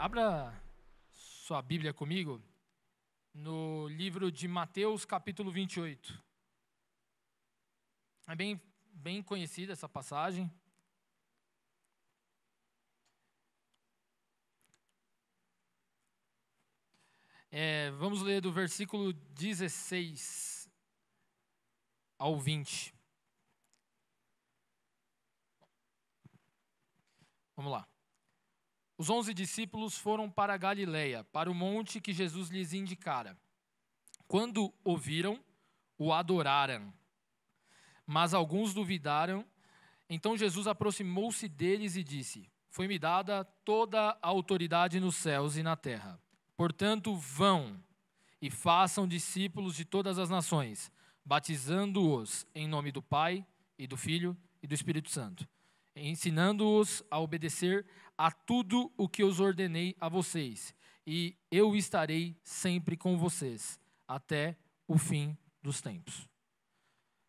Abra sua Bíblia comigo no livro de Mateus, capítulo 28. É bem conhecida essa passagem. Vamos ler do versículo 16 ao 20. Vamos lá. Os 11 discípulos foram para a Galileia, para o monte que Jesus lhes indicara. Quando o viram, o adoraram. Mas alguns duvidaram. Então Jesus aproximou-se deles e disse: Foi-me dada toda a autoridade nos céus e na terra. Portanto, vão e façam discípulos de todas as nações, batizando-os em nome do Pai, e do Filho e do Espírito Santo, ensinando-os a obedecer a tudo o que os ordenei a vocês, e eu estarei sempre com vocês, até o fim dos tempos.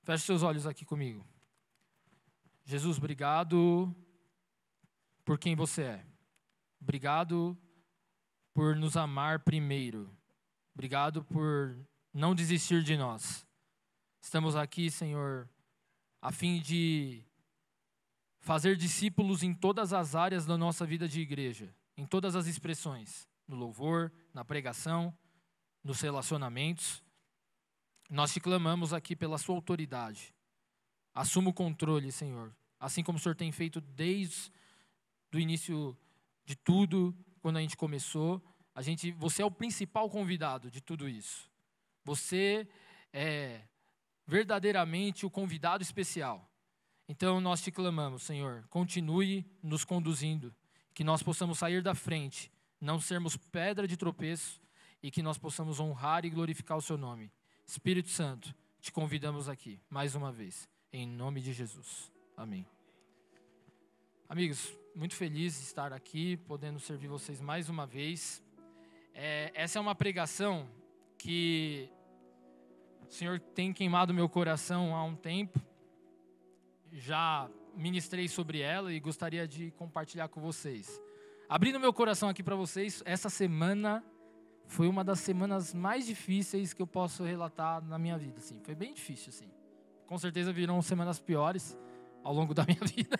Feche seus olhos aqui comigo. Jesus, obrigado por quem você é. Obrigado por nos amar primeiro. Obrigado por não desistir de nós. Estamos aqui, Senhor, a fim de fazer discípulos em todas as áreas da nossa vida de igreja, em todas as expressões, no louvor, na pregação, nos relacionamentos. Nós te clamamos aqui pela sua autoridade. Assuma o controle, Senhor, assim como o Senhor tem feito desde o início de tudo, quando a gente começou. Você é o principal convidado de tudo isso. Você é verdadeiramente o convidado especial. Então nós te clamamos, Senhor, continue nos conduzindo, que nós possamos sair da frente, não sermos pedra de tropeço e que nós possamos honrar e glorificar o seu nome. Espírito Santo, te convidamos aqui, mais uma vez, em nome de Jesus. Amém. Amigos, muito feliz de estar aqui, podendo servir vocês mais uma vez. Essa é uma pregação que o Senhor tem queimado meu coração há um tempo. Já ministrei sobre ela e gostaria de compartilhar com vocês. Abrindo meu coração aqui para vocês, essa semana foi uma das semanas mais difíceis que eu posso relatar na minha vida. Assim. Foi bem difícil, assim. Com certeza virão semanas piores ao longo da minha vida,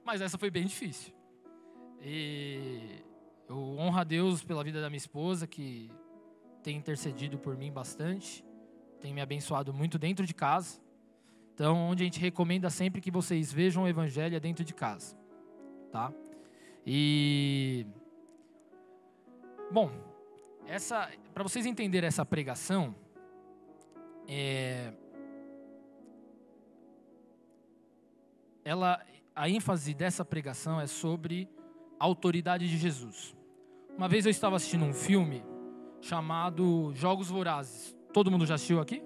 mas essa foi bem difícil. E eu honro a Deus pela vida da minha esposa, que tem intercedido por mim bastante, tem me abençoado muito dentro de casa. Então, onde a gente recomenda sempre que vocês vejam o evangelho é dentro de casa, tá? E, bom, para vocês entenderem essa pregação, a ênfase dessa pregação é sobre a autoridade de Jesus. Uma vez eu estava assistindo um filme chamado Jogos Vorazes. Todo mundo já assistiu aqui?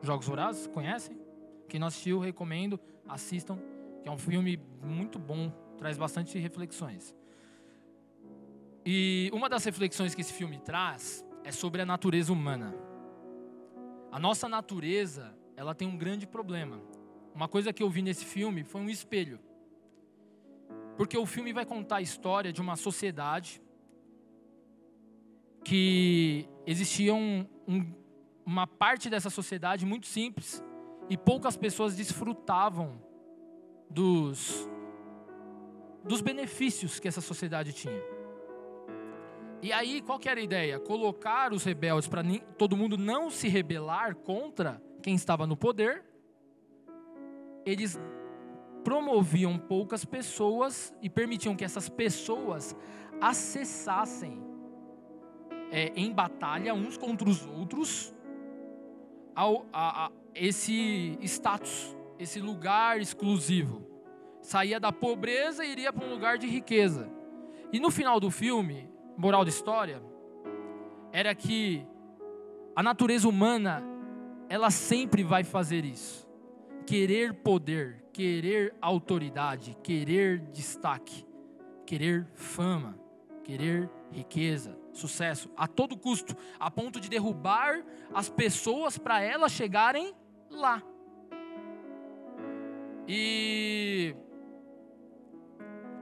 Jogos Vorazes, conhecem? Quem não assistiu, recomendo, assistam, que é um filme muito bom, traz bastante reflexões. E uma das reflexões que esse filme traz é sobre a natureza humana. A nossa natureza, ela tem um grande problema. Uma coisa que eu vi nesse filme foi um espelho. Porque o filme vai contar a história de uma sociedade que existia uma parte dessa sociedade muito simples, e poucas pessoas desfrutavam dos benefícios que essa sociedade tinha. E aí, qual que era a ideia? Colocar os rebeldes para todo mundo não se rebelar contra quem estava no poder. Eles promoviam poucas pessoas e permitiam que essas pessoas acessassem em batalha uns contra os outros esse status, esse lugar exclusivo. Saía da pobreza e iria para um lugar de riqueza. E no final do filme, moral da história, era que a natureza humana, ela sempre vai fazer isso. Querer poder, querer autoridade, querer destaque, querer fama, querer riqueza, sucesso, a todo custo, a ponto de derrubar as pessoas para elas chegarem lá. E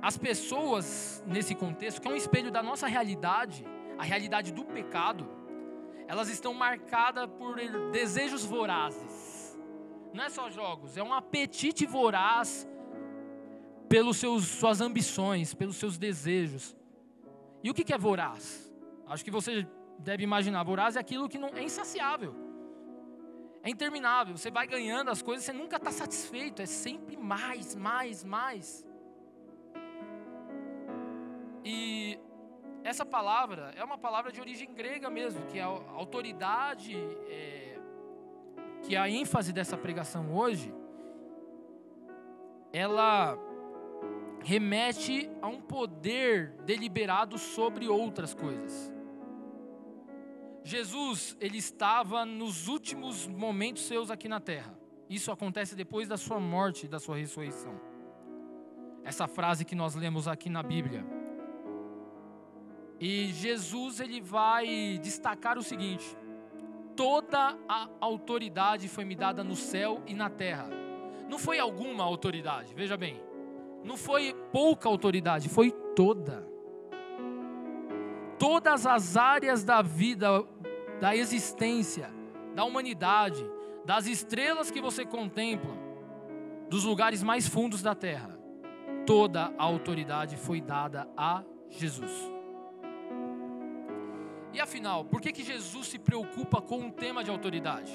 as pessoas nesse contexto, que é um espelho da nossa realidade, a realidade do pecado, elas estão marcadas por desejos vorazes. Não é só jogos, é um apetite voraz pelos suas ambições, pelos seus desejos. E o que é voraz? Acho que você deve imaginar, voraz é aquilo que não é insaciável, é interminável. Você vai ganhando as coisas, você nunca está satisfeito, é sempre mais, mais, mais. E essa palavra é uma palavra de origem grega mesmo, que é a autoridade, que é a ênfase dessa pregação hoje, ela remete a um poder deliberado sobre outras coisas. Jesus, ele estava nos últimos momentos seus aqui na terra. Isso acontece depois da sua morte e da sua ressurreição. Essa frase que nós lemos aqui na Bíblia. E Jesus, ele vai destacar o seguinte: toda a autoridade foi me dada no céu e na terra. Não foi alguma autoridade, veja bem. Não foi pouca autoridade, foi toda. Todas as áreas da vida, da existência, da humanidade, das estrelas que você contempla, dos lugares mais fundos da terra, toda a autoridade foi dada a Jesus. E afinal, por que Jesus se preocupa com o tema de autoridade?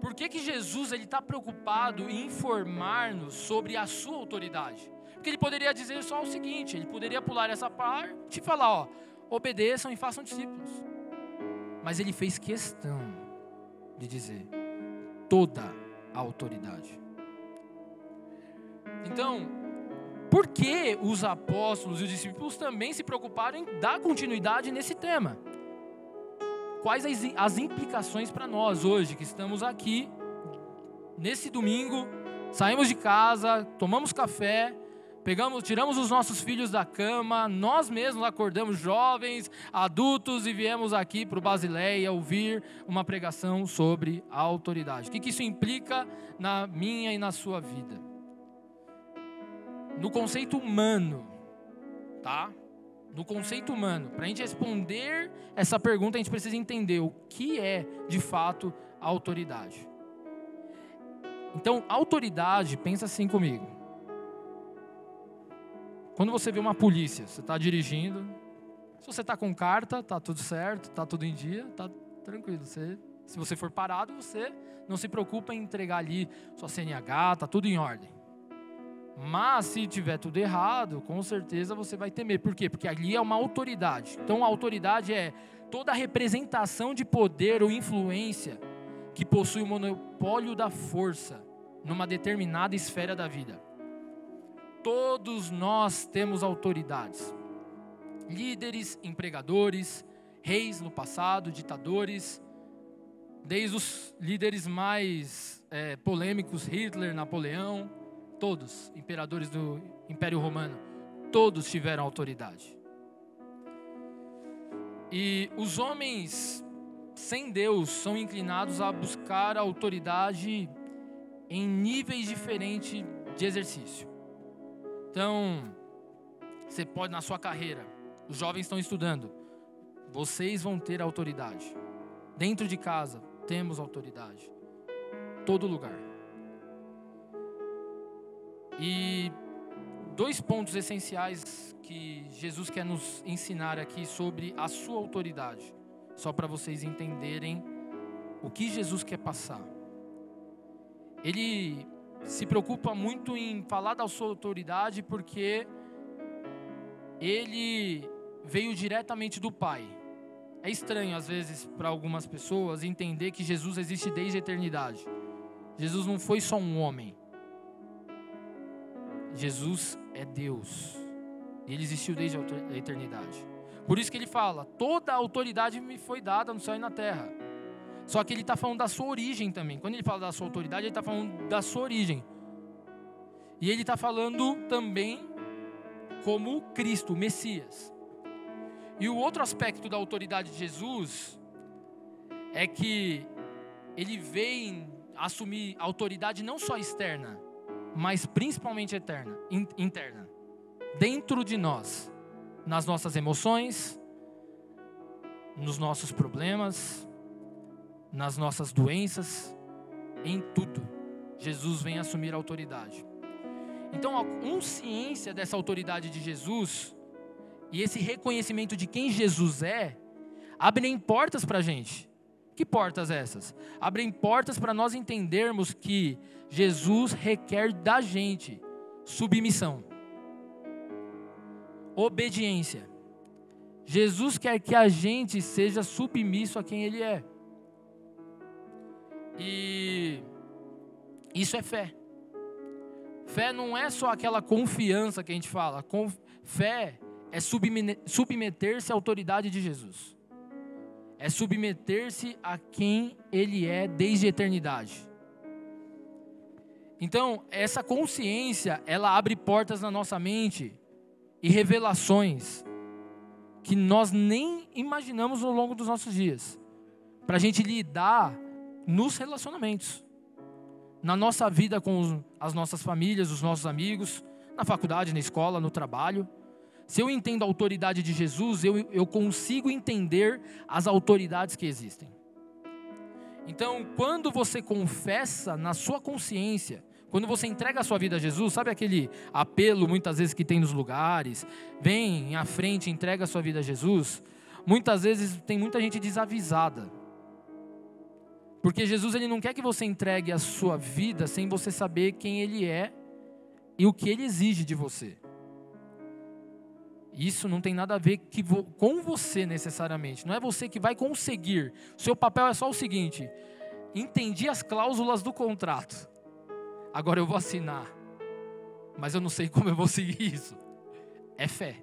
Por que Jesus está preocupado em informar-nos sobre a sua autoridade? Porque ele poderia dizer só o seguinte, ele poderia pular essa parte e falar, obedeçam e façam discípulos. Mas ele fez questão de dizer toda a autoridade. Então, por que os apóstolos e os discípulos também se preocuparam em dar continuidade nesse tema? Quais as implicações para nós hoje, que estamos aqui, nesse domingo, saímos de casa, tomamos café, tiramos os nossos filhos da cama, nós mesmos acordamos jovens, adultos e viemos aqui para o Basileia ouvir uma pregação sobre a autoridade. O que isso implica na minha e na sua vida? No conceito humano, tá? No conceito humano, para a gente responder essa pergunta, a gente precisa entender o que é, de fato, a autoridade. Então, autoridade, pensa assim comigo. Quando você vê uma polícia, você está dirigindo, se você está com carta, está tudo certo, está tudo em dia, está tranquilo. Se você for parado, você não se preocupa em entregar ali sua CNH, está tudo em ordem. Mas se tiver tudo errado, com certeza você vai temer. Por quê? Porque ali é uma autoridade. Então a autoridade é toda a representação de poder ou influência que possui o monopólio da força numa determinada esfera da vida. Todos nós temos autoridades. Líderes, empregadores, reis no passado, ditadores, desde os líderes mais polêmicos, Hitler, Napoleão, todos, imperadores do Império Romano, todos tiveram autoridade. E os homens sem Deus são inclinados a buscar a autoridade em níveis diferentes de exercício. Então, você pode na sua carreira, os jovens estão estudando, vocês vão ter autoridade. Dentro de casa, temos autoridade. Todo lugar. E 2 pontos essenciais que Jesus quer nos ensinar aqui sobre a sua autoridade, só para vocês entenderem o que Jesus quer passar. Ele se preocupa muito em falar da sua autoridade porque ele veio diretamente do Pai. É estranho às vezes para algumas pessoas entender que Jesus existe desde a eternidade. Jesus não foi só um homem. Jesus é Deus. Ele existiu desde a eternidade. Por isso que ele fala, toda a autoridade me foi dada no céu e na terra. Só que ele está falando da sua origem também. Quando ele fala da sua autoridade, ele está falando da sua origem. E ele está falando também como Cristo, o Messias. E o outro aspecto da autoridade de Jesus é que ele veio assumir autoridade não só externa, mas principalmente interna. dentro de nós, nas nossas emoções, nos nossos problemas, nas nossas doenças, em tudo. Jesus vem assumir a autoridade. Então, a consciência dessa autoridade de Jesus e esse reconhecimento de quem Jesus é, abrem portas para a gente. Que portas essas? Abrem portas para nós entendermos que Jesus requer da gente submissão, obediência. Jesus quer que a gente seja submisso a quem Ele é. E isso é fé. Fé não é só aquela confiança que a gente fala. Fé é submeter-se à autoridade de Jesus. É submeter-se a quem Ele é desde a eternidade. Então, essa consciência, ela abre portas na nossa mente e revelações que nós nem imaginamos ao longo dos nossos dias, para a gente lidar nos relacionamentos, na nossa vida com as nossas famílias, os nossos amigos, na faculdade, na escola, no trabalho. Se eu entendo a autoridade de Jesus, eu consigo entender as autoridades que existem. Então, quando você confessa na sua consciência, quando você entrega a sua vida a Jesus, sabe aquele apelo muitas vezes que tem nos lugares? Vem à frente, entrega a sua vida a Jesus. Muitas vezes tem muita gente desavisada. Porque Jesus, Ele não quer que você entregue a sua vida sem você saber quem Ele é e o que Ele exige de você. Isso não tem nada a ver com você necessariamente. Não é você que vai conseguir. O seu papel é só o seguinte: entendi as cláusulas do contrato. Agora eu vou assinar. Mas eu não sei como eu vou seguir isso. É fé.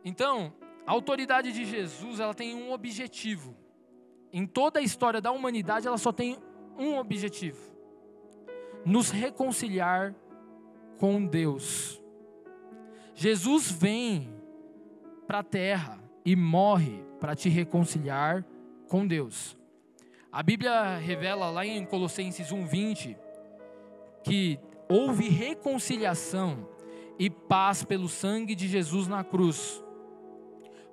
Então, a autoridade de Jesus, ela tem um objetivo. Em toda a história da humanidade, ela só tem um objetivo: nos reconciliar com Deus. Jesus vem para a terra e morre para te reconciliar com Deus. A Bíblia revela lá em Colossenses 1:20 que houve reconciliação e paz pelo sangue de Jesus na cruz.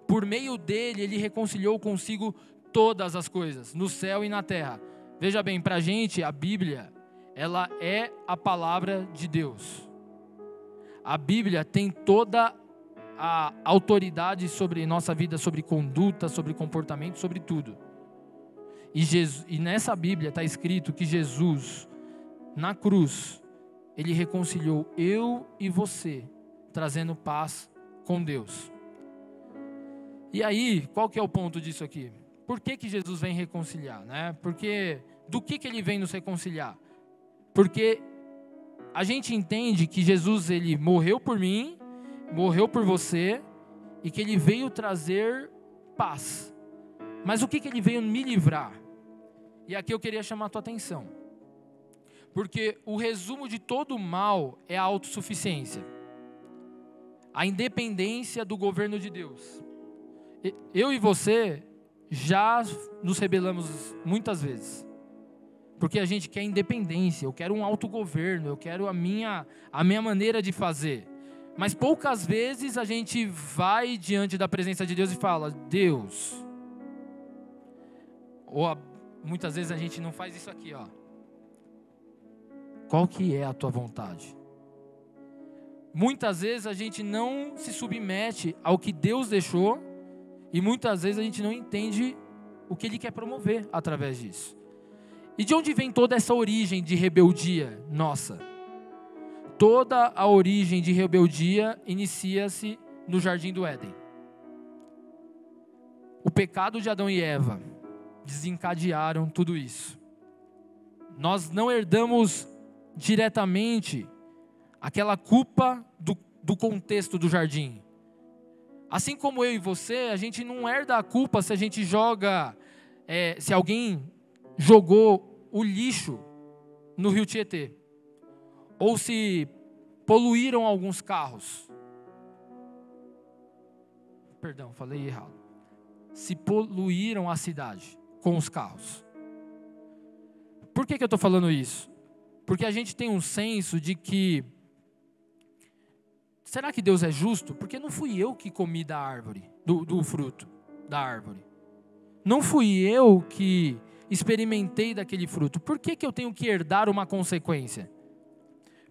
Por meio dele, ele reconciliou consigo todas as coisas, no céu e na terra. Veja bem, para a gente, a Bíblia, ela é a palavra de Deus. A Bíblia tem toda a autoridade sobre nossa vida, sobre conduta, sobre comportamento, sobre tudo. E nessa Bíblia está escrito que Jesus, na cruz, Ele reconciliou eu e você, trazendo paz com Deus. E aí, qual que é o ponto disso aqui? Por que Jesus vem reconciliar, né? Porque do que Ele vem nos reconciliar? Porque a gente entende que Jesus, Ele morreu por mim, morreu por você, e que Ele veio trazer paz. Mas o que Ele veio me livrar? E aqui eu queria chamar a tua atenção. Porque o resumo de todo o mal é a autossuficiência. A independência do governo de Deus. Eu e você já nos rebelamos muitas vezes. Porque a gente quer independência, eu quero um autogoverno, eu quero a minha maneira de fazer. Mas poucas vezes a gente vai diante da presença de Deus e fala: Deus. Ou muitas vezes a gente não faz isso aqui, ó. Qual que é a tua vontade? Muitas vezes a gente não se submete ao que Deus deixou e muitas vezes a gente não entende o que Ele quer promover através disso. E de onde vem toda essa origem de rebeldia nossa? Toda a origem de rebeldia inicia-se no Jardim do Éden. O pecado de Adão e Eva desencadearam tudo isso. Nós não herdamos diretamente aquela culpa do contexto do jardim. Assim como eu e você, a gente não herda a culpa se a gente joga, se alguém jogou o lixo no rio Tietê, ou se poluíram alguns carros. Perdão, falei errado. Se poluíram a cidade com os carros. Por que eu estou falando isso? Porque a gente tem um senso de que será que Deus é justo? Porque não fui eu que comi da árvore, do fruto da árvore. Não fui eu que experimentei daquele fruto. Por que eu tenho que herdar uma consequência?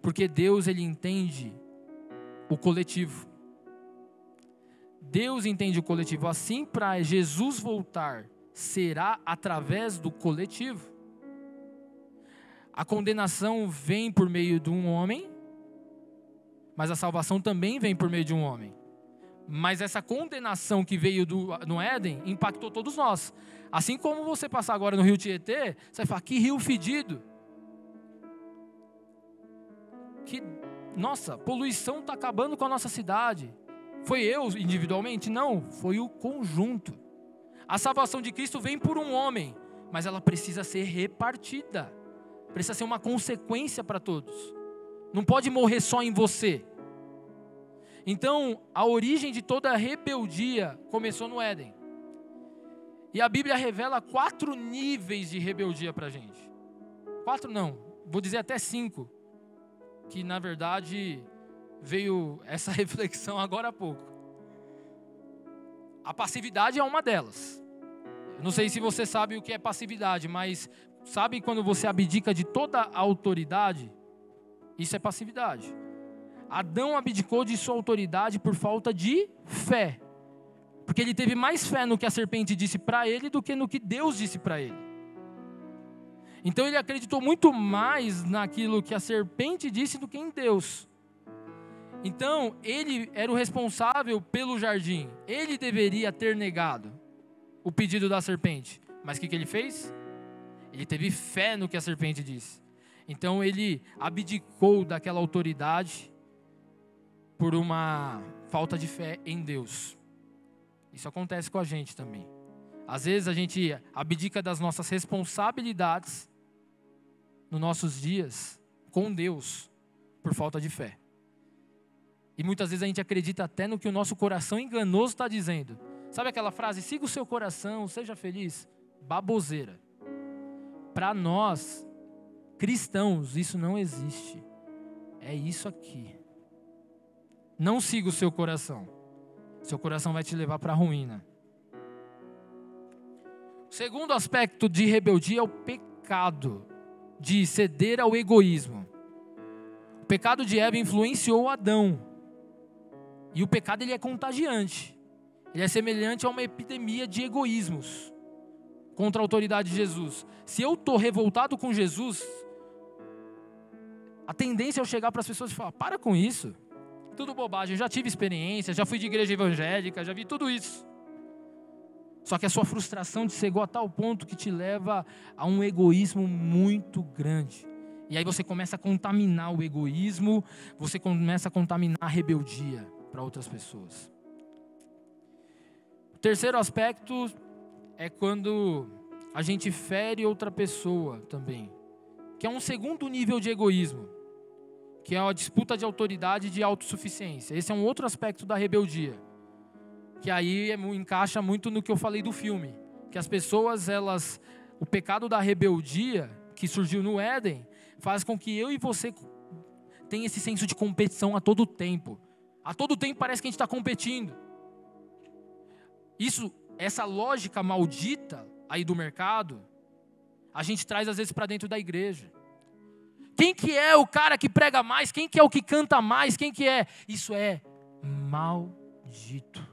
Porque Deus, ele entende o coletivo. Deus entende o coletivo. Assim, para Jesus voltar, será através do coletivo. A condenação vem por meio de um homem, mas a salvação também vem por meio de um homem. Mas essa condenação que veio no Éden impactou todos nós. Assim como você passar agora no rio Tietê, você vai falar, que rio fedido. Nossa, poluição está acabando com a nossa cidade. Foi eu individualmente? Não, foi o conjunto. A salvação de Cristo vem por um homem, mas ela precisa ser repartida. Precisa ser uma consequência para todos. Não pode morrer só em você. Então, a origem de toda a rebeldia começou no Éden. E a Bíblia revela 4 níveis de rebeldia para a gente. 4 não, vou dizer até 5. Que na verdade veio essa reflexão agora há pouco. A passividade é uma delas. Eu não sei se você sabe o que é passividade, mas sabe quando você abdica de toda a autoridade? Isso é passividade. Adão abdicou de sua autoridade por falta de fé. Porque ele teve mais fé no que a serpente disse para ele do que no que Deus disse para ele. Então ele acreditou muito mais naquilo que a serpente disse do que em Deus. Então ele era o responsável pelo jardim. Ele deveria ter negado o pedido da serpente. Mas o que ele fez? Ele teve fé no que a serpente disse. Então ele abdicou daquela autoridade por uma falta de fé em Deus. Isso acontece com a gente também. Às vezes a gente abdica das nossas responsabilidades nos nossos dias com Deus por falta de fé. E muitas vezes a gente acredita até no que o nosso coração enganoso está dizendo. Sabe aquela frase, siga o seu coração, seja feliz? Baboseira. Para nós, cristãos, isso não existe. É isso aqui. Não siga o seu coração. Seu coração vai te levar para a ruína. O segundo aspecto de rebeldia é o pecado, de ceder ao egoísmo. O pecado de Eva influenciou Adão. E o pecado ele é contagiante. Ele é semelhante a uma epidemia de egoísmos contra a autoridade de Jesus. Se eu estou revoltado com Jesus, a tendência é eu chegar para as pessoas e falar, para com isso. Tudo bobagem, eu já tive experiência, já fui de igreja evangélica, já vi tudo isso. Só que a sua frustração te cegou a tal ponto que te leva a um egoísmo muito grande. E aí você começa a contaminar o egoísmo, você começa a contaminar a rebeldia para outras pessoas. O terceiro aspecto é quando a gente fere outra pessoa também, que é um segundo nível de egoísmo, que é a disputa de autoridade e de autossuficiência. Esse é um outro aspecto da rebeldia, que aí encaixa muito no que eu falei do filme, que as pessoas, o pecado da rebeldia, que surgiu no Éden, faz com que eu e você tenha esse senso de competição a todo tempo. A todo tempo parece que a gente está competindo. Essa lógica maldita aí do mercado, a gente traz às vezes para dentro da igreja. Quem que é o cara que prega mais? Quem que é o que canta mais? Quem que é? Isso é maldito.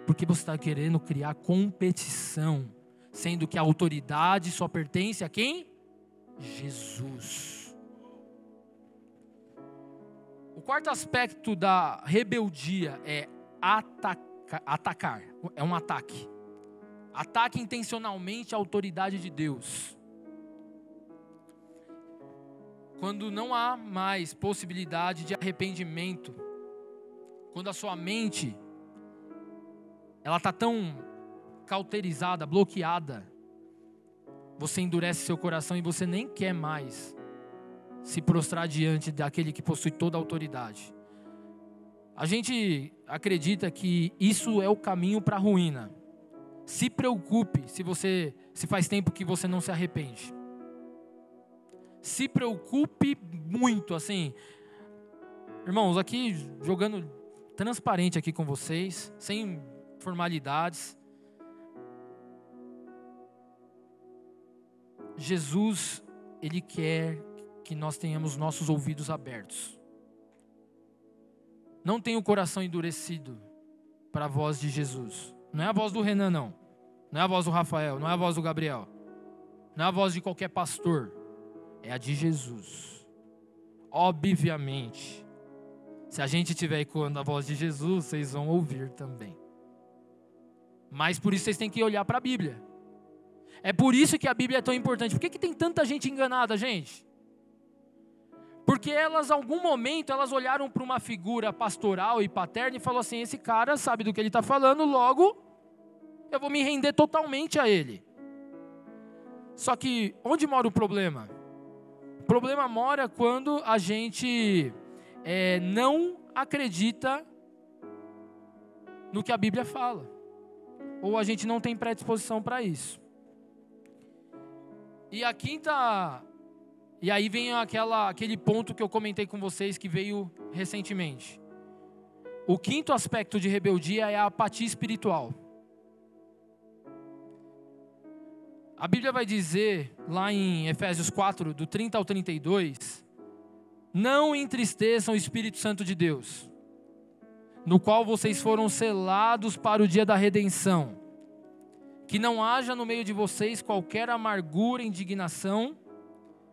Porque você está querendo criar competição, sendo que a autoridade só pertence a quem? Jesus. O quarto aspecto da rebeldia é atacar. É um ataque. Ataque intencionalmente a autoridade de Deus. Quando não há mais possibilidade de arrependimento, quando a sua mente ela está tão cauterizada, bloqueada, você endurece seu coração e você nem quer mais se prostrar diante daquele que possui toda a autoridade. A gente acredita que isso é o caminho para a ruína. Se preocupe se faz tempo que você não se arrepende. Se preocupe muito, assim. Irmãos, aqui jogando transparente aqui com vocês, sem formalidades. Jesus, Ele quer que nós tenhamos nossos ouvidos abertos. Não tenha o coração endurecido para a voz de Jesus. Não é a voz do Renan, não. Não é a voz do Rafael, não é a voz do Gabriel. Não é a voz de qualquer pastor. É a de Jesus. Obviamente, se a gente estiver ecoando a voz de Jesus, vocês vão ouvir também. Mas por isso vocês têm que olhar para a Bíblia. É por isso que a Bíblia é tão importante. Por que tem tanta gente enganada, gente? Porque elas, em algum momento, elas olharam para uma figura pastoral e paterna e falaram assim, esse cara sabe do que ele está falando, logo eu vou me render totalmente a ele. Só que, onde mora o problema? O problema mora quando a gente não acredita no que a Bíblia fala. Ou a gente não tem predisposição para isso. E aí vem aquele ponto que eu comentei com vocês que veio recentemente. O quinto aspecto de rebeldia é a apatia espiritual. A Bíblia vai dizer, lá em Efésios 4, do 30 ao 32, não entristeçam o Espírito Santo de Deus, no qual vocês foram selados para o dia da redenção. Que não haja no meio de vocês qualquer amargura, indignação,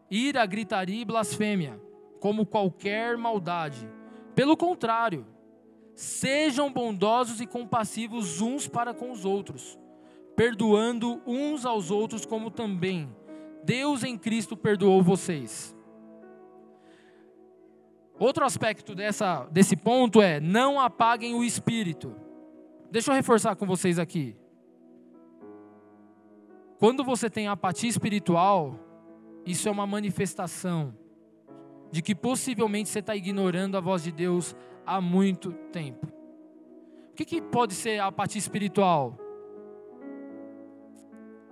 ira, gritaria e blasfêmia, como qualquer maldade. Pelo contrário, sejam bondosos e compassivos uns para com os outros, perdoando uns aos outros como também Deus em Cristo perdoou vocês. Outro aspecto desse ponto é, não apaguem o espírito. Deixa eu reforçar com vocês aqui. Quando você tem apatia espiritual, isso é uma manifestação de que possivelmente você está ignorando a voz de Deus há muito tempo. O que pode ser a apatia espiritual?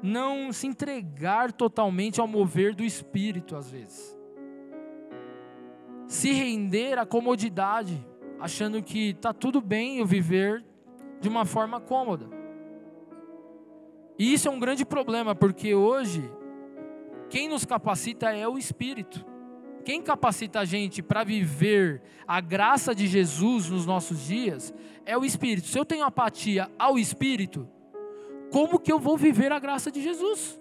Não se entregar totalmente ao mover do Espírito, às vezes. Se render à comodidade, achando que está tudo bem eu viver de uma forma cômoda. E isso é um grande problema, porque hoje, quem nos capacita é o Espírito. Quem capacita a gente para viver a graça de Jesus nos nossos dias é o Espírito. Se eu tenho apatia ao Espírito, como que eu vou viver a graça de Jesus?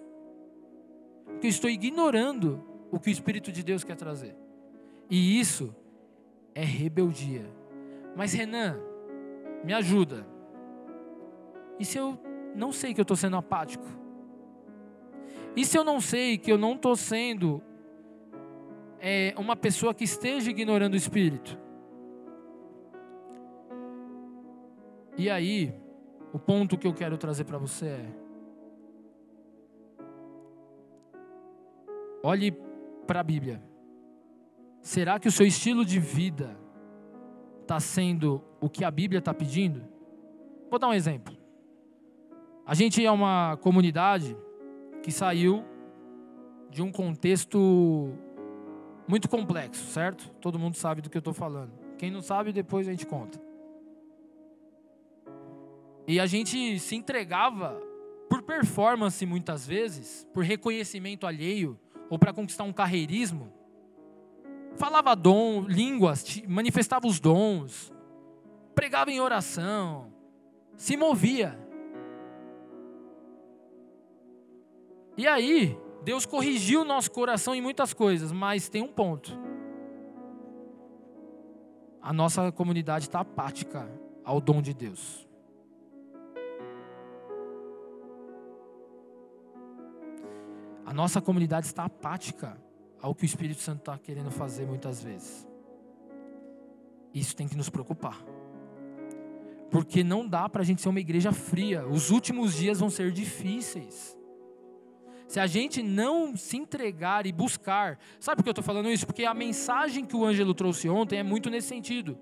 Porque eu estou ignorando o que o Espírito de Deus quer trazer. E isso é rebeldia. Mas Renan, me ajuda. E se eu não sei que eu estou sendo apático? E se eu não sei que eu não estou sendo uma pessoa que esteja ignorando o Espírito? E aí, o ponto que eu quero trazer para você é: olhe para a Bíblia. Será que o seu estilo de vida está sendo o que a Bíblia está pedindo? Vou dar um exemplo. A gente é uma comunidade que saiu de um contexto muito complexo, certo? Todo mundo sabe do que eu estou falando. Quem não sabe, depois a gente conta. E a gente se entregava por performance muitas vezes, por reconhecimento alheio, ou para conquistar um carreirismo. Falava línguas, manifestava os dons, pregava em oração, se movia. E aí, Deus corrigiu o nosso coração em muitas coisas, mas tem um ponto. A nossa comunidade está apática ao dom de Deus. A nossa comunidade está apática ao que o Espírito Santo está querendo fazer muitas vezes. Isso tem que nos preocupar. Porque não dá para a gente ser uma igreja fria. Os últimos dias vão ser difíceis. Se a gente não se entregar e buscar... Sabe por que eu estou falando isso? Porque a mensagem que o Ângelo trouxe ontem é muito nesse sentido.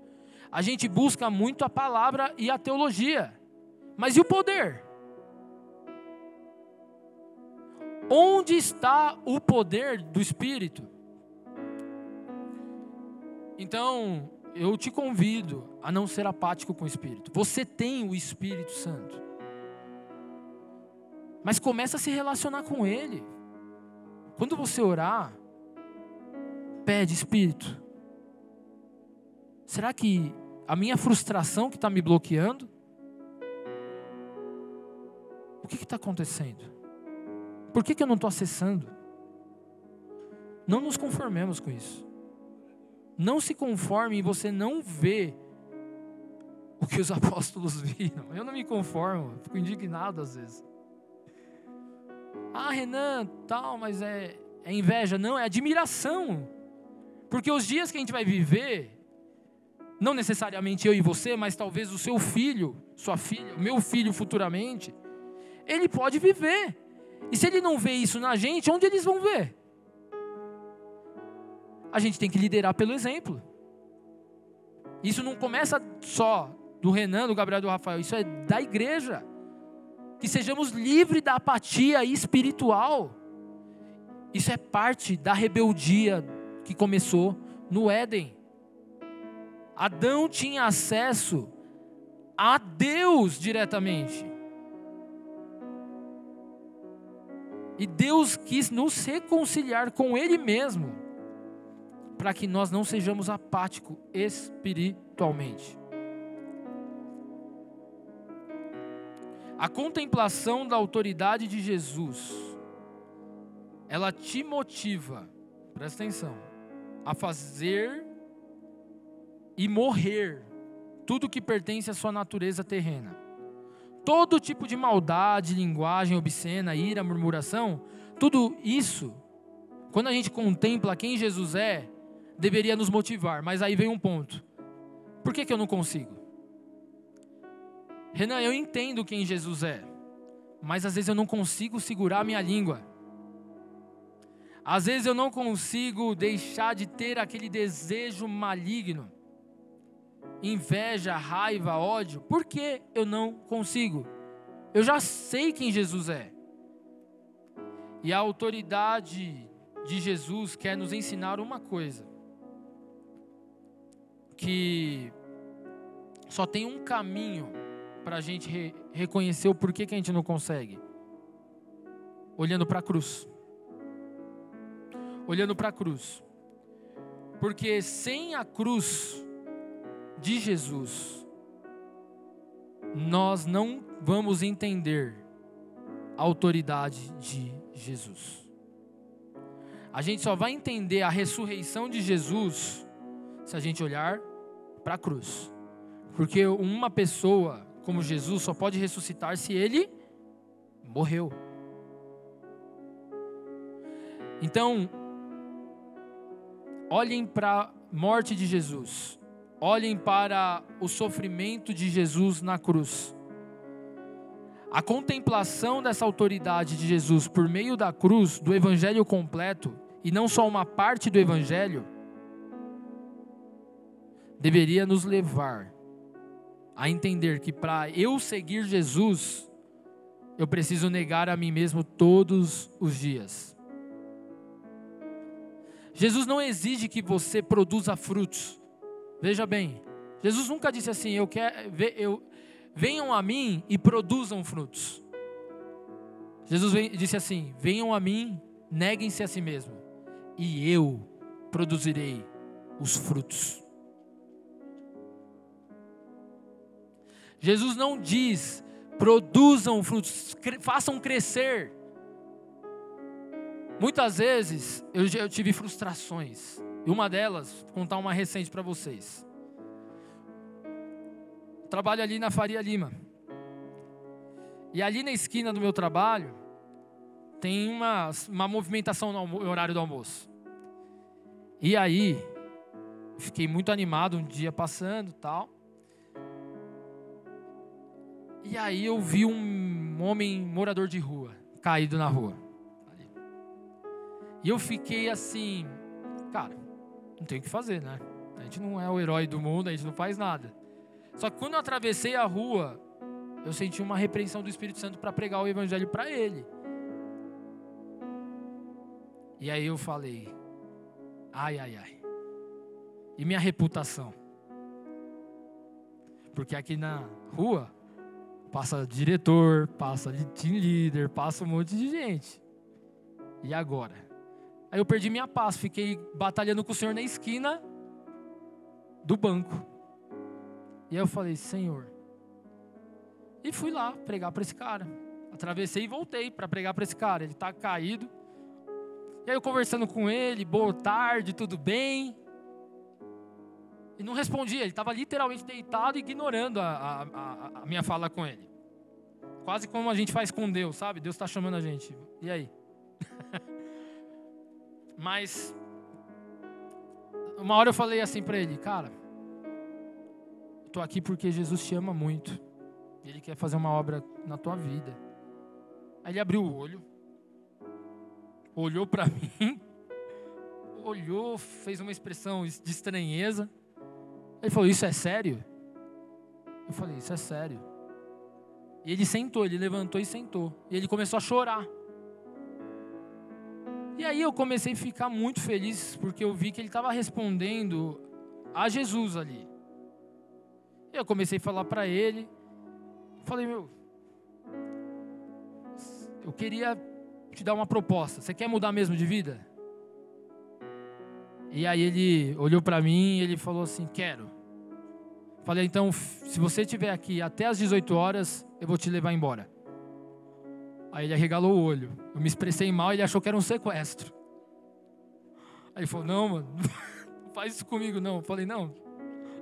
A gente busca muito a palavra e a teologia. Mas e o poder? Onde está o poder do Espírito? Então, eu te convido a não ser apático com o Espírito. Você tem o Espírito Santo. Mas começa a se relacionar com Ele. Quando você orar, pede: Espírito, será que a minha frustração que está me bloqueando? O que está acontecendo? Por que eu não estou acessando? Não nos conformemos com isso. Não se conforme em você não ver o que os apóstolos viram. Eu não me conformo, fico indignado às vezes. Ah, Renan, tal, mas é inveja. Não, é admiração. Porque os dias que a gente vai viver, não necessariamente eu e você, mas talvez o seu filho, sua filha, o meu filho futuramente, ele pode viver. E se ele não vê isso na gente, onde eles vão ver? A gente tem que liderar pelo exemplo. Isso não começa só do Renan, do Gabriel, do Rafael. Isso é da igreja. Que sejamos livres da apatia espiritual. Isso é parte da rebeldia que começou no Éden. Adão tinha acesso a Deus diretamente. E Deus quis nos reconciliar com Ele mesmo, para que nós não sejamos apáticos espiritualmente. A contemplação da autoridade de Jesus, ela te motiva, presta atenção, a fazer e morrer tudo que pertence à sua natureza terrena. Todo tipo de maldade, linguagem obscena, ira, murmuração, tudo isso, quando a gente contempla quem Jesus é, deveria nos motivar. Mas aí vem um ponto. Por que eu não consigo? Renan, eu entendo quem Jesus é, mas às vezes eu não consigo segurar a minha língua. Às vezes eu não consigo deixar de ter aquele desejo maligno, inveja, raiva, ódio. Por que eu não consigo? Eu já sei quem Jesus é. E a autoridade de Jesus quer nos ensinar uma coisa: que só tem um caminho para a gente reconhecer o porquê que a gente não consegue. Olhando para a cruz. Olhando para a cruz. Porque sem a cruz de Jesus, nós não vamos entender a autoridade de Jesus. A gente só vai entender a ressurreição de Jesus se a gente olhar para a cruz. Porque uma pessoa como Jesus só pode ressuscitar se ele morreu. Então, olhem para a morte de Jesus. Olhem para o sofrimento de Jesus na cruz. A contemplação dessa autoridade de Jesus por meio da cruz, do evangelho completo, e não só uma parte do evangelho, deveria nos levar a entender que para eu seguir Jesus, eu preciso negar a mim mesmo todos os dias. Jesus não exige que você produza frutos. Veja bem, Jesus nunca disse assim: venham a mim e produzam frutos. Jesus disse assim: venham a mim, neguem-se a si mesmo, e eu produzirei os frutos. Jesus não diz: produzam frutos, façam crescer. Muitas vezes eu tive frustrações. E uma delas, vou contar uma recente para vocês. Trabalho ali na Faria Lima. E ali na esquina do meu trabalho, tem uma movimentação no horário do almoço. E aí, fiquei muito animado um dia passando e tal. E aí eu vi um homem morador de rua, caído na rua. E eu fiquei assim, cara, não tem o que fazer, né? A gente não é o herói do mundo, a gente não faz nada. Só que quando eu atravessei a rua, eu senti uma repreensão do Espírito Santo para pregar o evangelho para ele. E aí eu falei, ai. E minha reputação? Porque aqui na rua passa diretor, passa team leader, passa um monte de gente. E agora? Aí eu perdi minha paz, fiquei batalhando com o Senhor na esquina do banco. E aí eu falei, Senhor. E fui lá pregar para esse cara. Atravessei e voltei para pregar para esse cara. Ele está caído. E aí eu conversando com ele, boa tarde, tudo bem? E não respondia, ele estava literalmente deitado, ignorando a minha fala com ele. Quase como a gente faz com Deus, sabe? Deus está chamando a gente. E aí? Mas, uma hora eu falei assim para ele, cara, eu estou aqui porque Jesus te ama muito. E Ele quer fazer uma obra na tua vida. Aí ele abriu o olho, olhou para mim, olhou, fez uma expressão de estranheza. Ele falou, isso é sério? Eu falei, isso é sério. E ele sentou, ele levantou e sentou. E ele começou a chorar. E aí eu comecei a ficar muito feliz, porque eu vi que ele estava respondendo a Jesus ali. E eu comecei a falar para ele. Falei, eu queria te dar uma proposta. Você quer mudar mesmo de vida? E aí ele olhou para mim e ele falou assim, quero. Falei, então, se você estiver aqui até às 18 horas, eu vou te levar embora. Aí ele arregalou o olho. Eu me expressei mal, ele achou que era um sequestro. Aí ele falou, não, mano, não faz isso comigo não. Eu falei, não,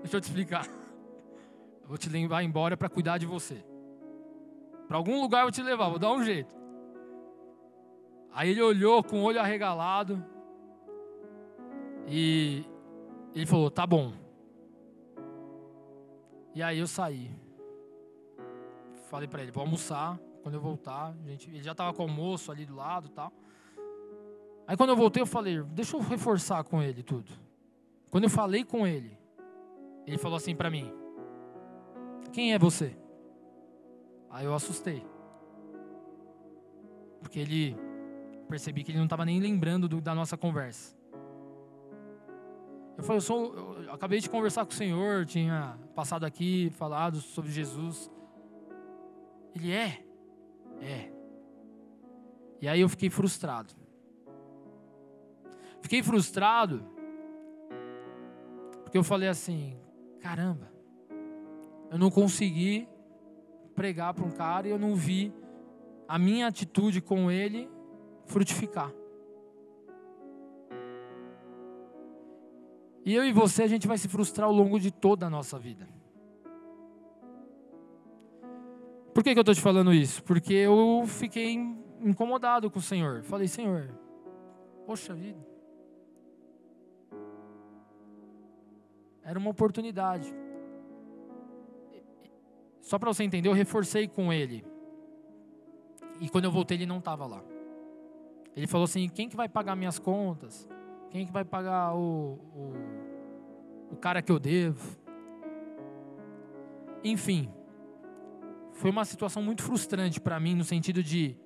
deixa eu te explicar. Eu vou te levar embora para cuidar de você. Para algum lugar eu vou te levar, vou dar um jeito. Aí ele olhou com o olho arregalado. E ele falou, tá bom. E aí eu saí. Falei para ele, vou almoçar. Quando eu voltar, ele já estava com o almoço ali do lado e tal. Aí quando eu voltei, eu falei, deixa eu reforçar com ele tudo. Quando eu falei com ele, ele falou assim para mim, quem é você? Aí eu assustei. Porque percebi que ele não estava nem lembrando da nossa conversa. Eu falei, eu acabei de conversar com o Senhor, tinha passado aqui, falado sobre Jesus. Ele é. E aí eu fiquei frustrado. Fiquei frustrado porque eu falei assim, caramba, eu não consegui pregar para um cara e eu não vi a minha atitude com ele frutificar. E eu e você, a gente vai se frustrar ao longo de toda a nossa vida. Por que eu estou te falando isso? Porque eu fiquei incomodado com o Senhor. Falei, Senhor, poxa vida. Era uma oportunidade. Só para você entender, eu reforcei com ele. E quando eu voltei, ele não estava lá. Ele falou assim, quem que vai pagar minhas contas? Quem que vai pagar o cara que eu devo? Enfim, foi uma situação muito frustrante para mim, no sentido de,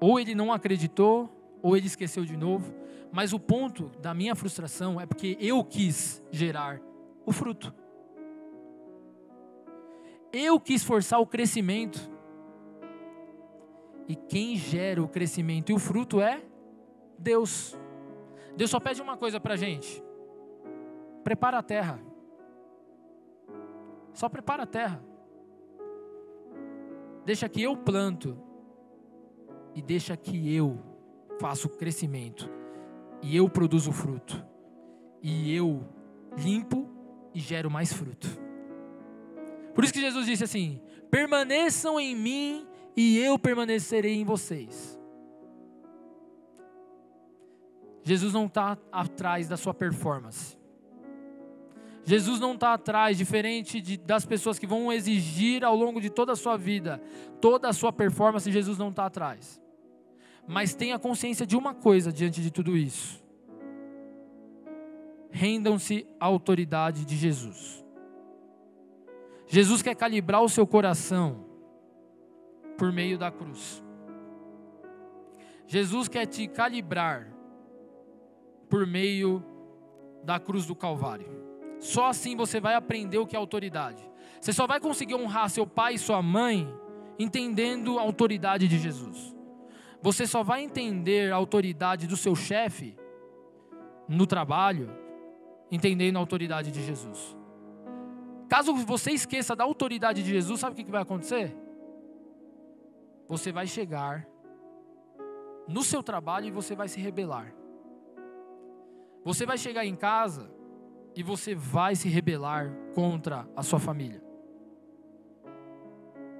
ou ele não acreditou, ou ele esqueceu de novo. Mas o ponto da minha frustração é porque eu quis gerar o fruto. Eu quis forçar o crescimento. E quem gera o crescimento e o fruto é Deus. Deus só pede uma coisa pra gente. Prepara a terra. Só prepara a terra. Deixa que eu planto. E deixa que eu faço o crescimento. E eu produzo o fruto. E eu limpo e gero mais fruto. Por isso que Jesus disse assim, permaneçam em mim e eu permanecerei em vocês. Jesus não está atrás da sua performance. Jesus não está atrás, diferente das pessoas que vão exigir ao longo de toda a sua vida, toda a sua performance, Jesus não está atrás. Mas tenha consciência de uma coisa diante de tudo isso. Rendam-se à autoridade de Jesus. Jesus quer calibrar o seu coração por meio da cruz. Jesus quer te calibrar por meio da cruz do Calvário. Só assim você vai aprender o que é autoridade. Você só vai conseguir honrar seu pai e sua mãe entendendo a autoridade de Jesus. Você só vai entender a autoridade do seu chefe no trabalho entendendo a autoridade de Jesus. Caso você esqueça da autoridade de Jesus, sabe o que vai acontecer? Você vai chegar no seu trabalho e você vai se rebelar. Você vai chegar em casa e você vai se rebelar contra a sua família.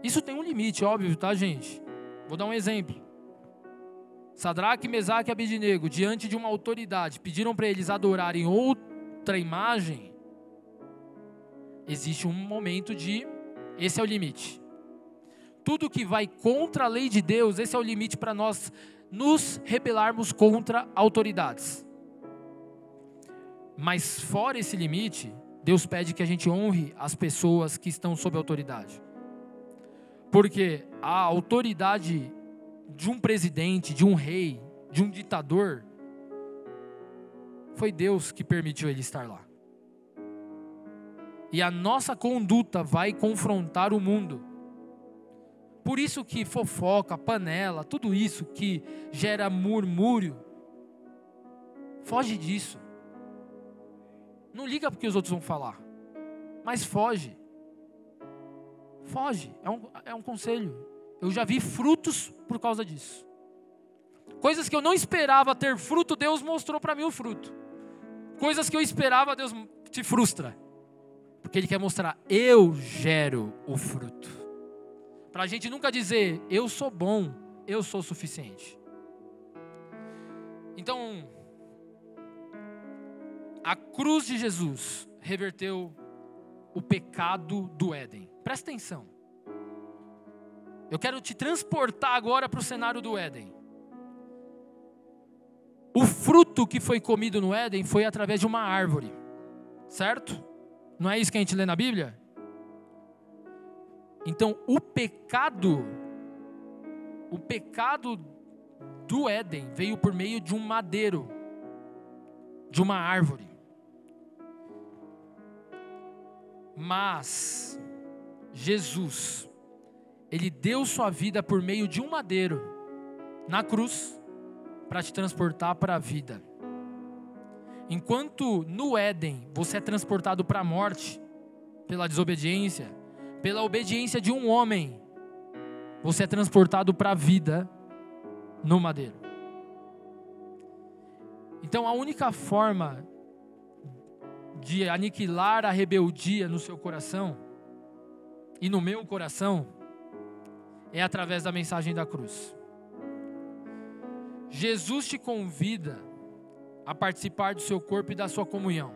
Isso tem um limite, óbvio, tá, gente? Vou dar um exemplo. Sadraque, Mesaque e Abednego, diante de uma autoridade, pediram para eles adorarem outra imagem. Existe um momento de, esse é o limite. Tudo que vai contra a lei de Deus, esse é o limite para nós nos rebelarmos contra autoridades. Mas fora esse limite, Deus pede que a gente honre as pessoas que estão sob autoridade. Porque a autoridade de um presidente, de um rei, de um ditador, foi Deus que permitiu ele estar lá. E a nossa conduta vai confrontar o mundo. Por isso que fofoca, panela, tudo isso que gera murmúrio, foge disso. Não liga porque os outros vão falar, mas foge. Foge, é um conselho. Eu já vi frutos por causa disso. Coisas que eu não esperava ter fruto, Deus mostrou para mim o fruto. Coisas que eu esperava, Deus te frustra. Porque Ele quer mostrar, eu gero o fruto. Para a gente nunca dizer, eu sou bom, eu sou suficiente. Então, a cruz de Jesus reverteu o pecado do Éden. Presta atenção. Eu quero te transportar agora para o cenário do Éden. O fruto que foi comido no Éden foi através de uma árvore. Certo? Não é isso que a gente lê na Bíblia? Então, o pecado do Éden veio por meio de um madeiro, de uma árvore. Mas Jesus, Ele deu sua vida por meio de um madeiro na cruz para te transportar para a vida. Enquanto no Éden você é transportado para a morte pela desobediência, pela obediência de um homem, você é transportado para a vida no madeiro. Então a única forma de aniquilar a rebeldia no seu coração e no meu coração é através da mensagem da cruz. Jesus te convida a participar do seu corpo e da sua comunhão.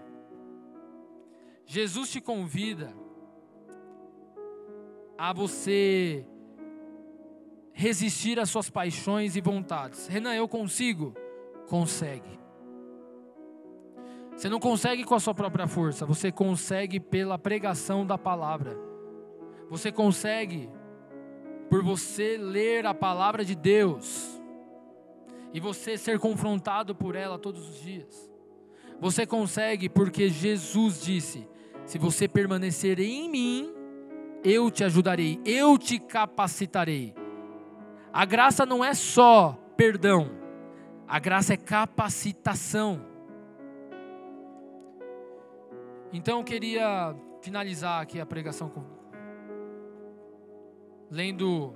Jesus te convida a você resistir às suas paixões e vontades. Renan, eu consigo? Consegue. Você não consegue com a sua própria força, você consegue pela pregação da palavra. Você consegue por você ler a palavra de Deus e você ser confrontado por ela todos os dias. Você consegue porque Jesus disse, se você permanecer em mim, eu te ajudarei, eu te capacitarei. A graça não é só perdão, a graça é capacitação. Então eu queria finalizar aqui a pregação lendo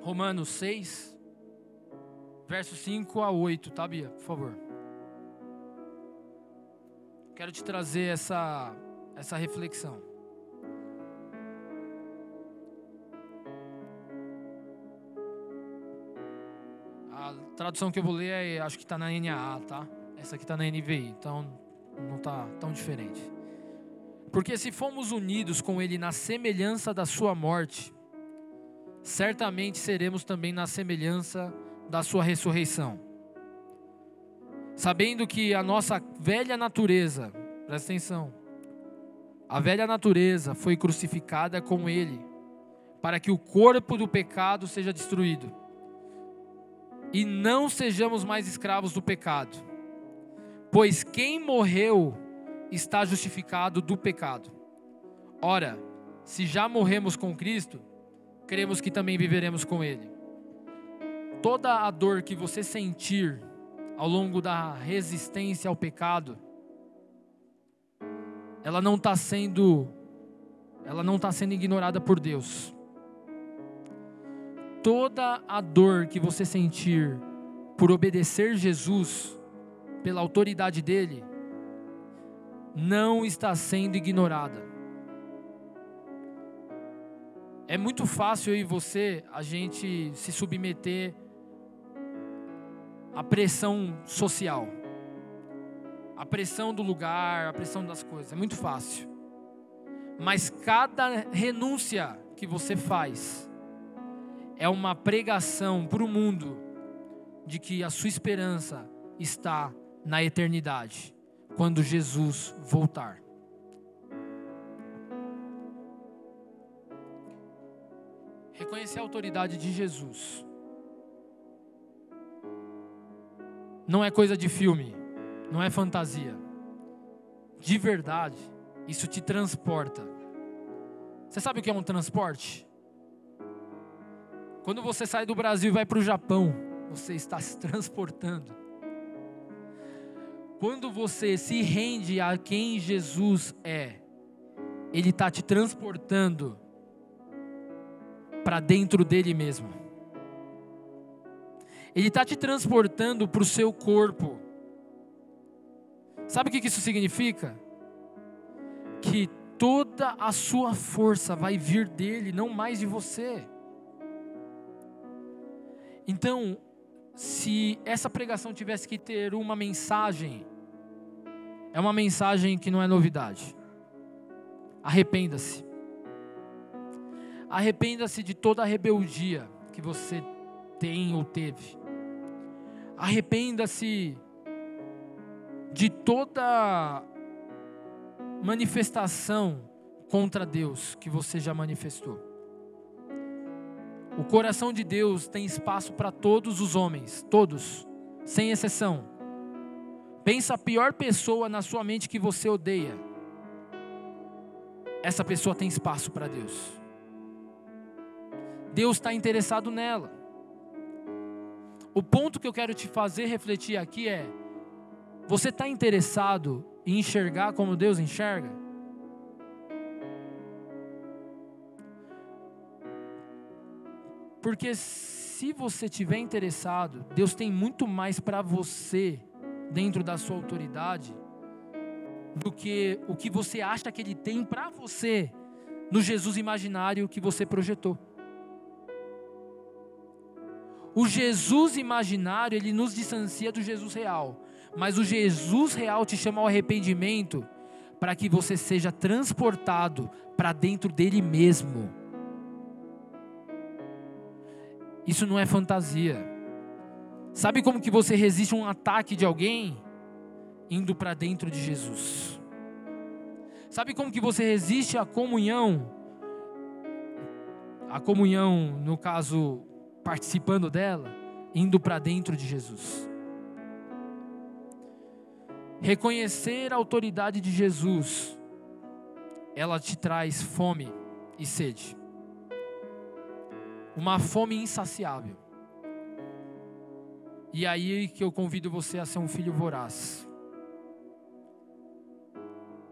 Romanos 6, versos 5 a 8, tá, Bia? Por favor. Quero te trazer essa reflexão. A tradução que eu vou ler acho que está na NAA, tá? Essa aqui está na NVI, então não está tão diferente. Porque se fomos unidos com Ele na semelhança da sua morte, certamente seremos também na semelhança da sua ressurreição. Sabendo que a nossa velha natureza, presta atenção, a velha natureza foi crucificada com Ele, para que o corpo do pecado seja destruído, e não sejamos mais escravos do pecado. Pois quem morreu está justificado do pecado. Ora, se já morremos com Cristo, cremos que também viveremos com Ele. Toda a dor que você sentir ao longo da resistência ao pecado, ela não está sendo ignorada por Deus. Toda a dor que você sentir por obedecer Jesus, pela autoridade dele, não está sendo ignorada. É muito fácil eu e você, a gente se submeter à pressão social, à pressão do lugar, à pressão das coisas. É muito fácil. Mas cada renúncia que você faz é uma pregação para o mundo de que a sua esperança está na eternidade, quando Jesus voltar. Reconhecer a autoridade de Jesus não é coisa de filme, não é fantasia. De verdade, isso te transporta. Você sabe o que é um transporte? Quando você sai do Brasil e vai para o Japão, você está se transportando. Quando você se rende a quem Jesus é, Ele está te transportando para dentro dele mesmo. Ele está te transportando para o seu corpo. Sabe o que isso significa? Que toda a sua força vai vir dele, não mais de você. Então, se essa pregação tivesse que ter uma mensagem, é uma mensagem que não é novidade. Arrependa-se. Arrependa-se de toda a rebeldia que você tem ou teve. Arrependa-se de toda manifestação contra Deus que você já manifestou. O coração de Deus tem espaço para todos os homens, todos, sem exceção. Pensa a pior pessoa na sua mente que você odeia. Essa pessoa tem espaço para Deus. Deus está interessado nela. O ponto que eu quero te fazer refletir aqui é: você está interessado em enxergar como Deus enxerga? Porque se você estiver interessado, Deus tem muito mais para você dentro da sua autoridade do que o que você acha que Ele tem para você no Jesus imaginário que você projetou. O Jesus imaginário, ele nos distancia do Jesus real. Mas o Jesus real te chama ao arrependimento para que você seja transportado para dentro dele mesmo. Isso não é fantasia. Sabe como que você resiste a um ataque de alguém? Indo para dentro de Jesus. Sabe como que você resiste à comunhão? A comunhão, no caso, participando dela, indo para dentro de Jesus. Reconhecer a autoridade de Jesus, ela te traz fome e sede. Uma fome insaciável. E aí que eu convido você a ser um filho voraz.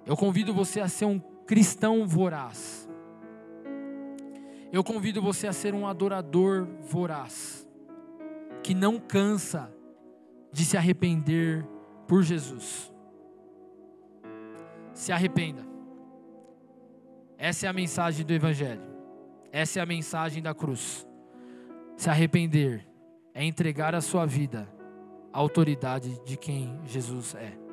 Eu convido você a ser um cristão voraz. Eu convido você a ser um adorador voraz, que não cansa de se arrepender por Jesus. Se arrependa. Essa é a mensagem do Evangelho. Essa é a mensagem da cruz. Se arrepender é entregar a sua vida à autoridade de quem Jesus é.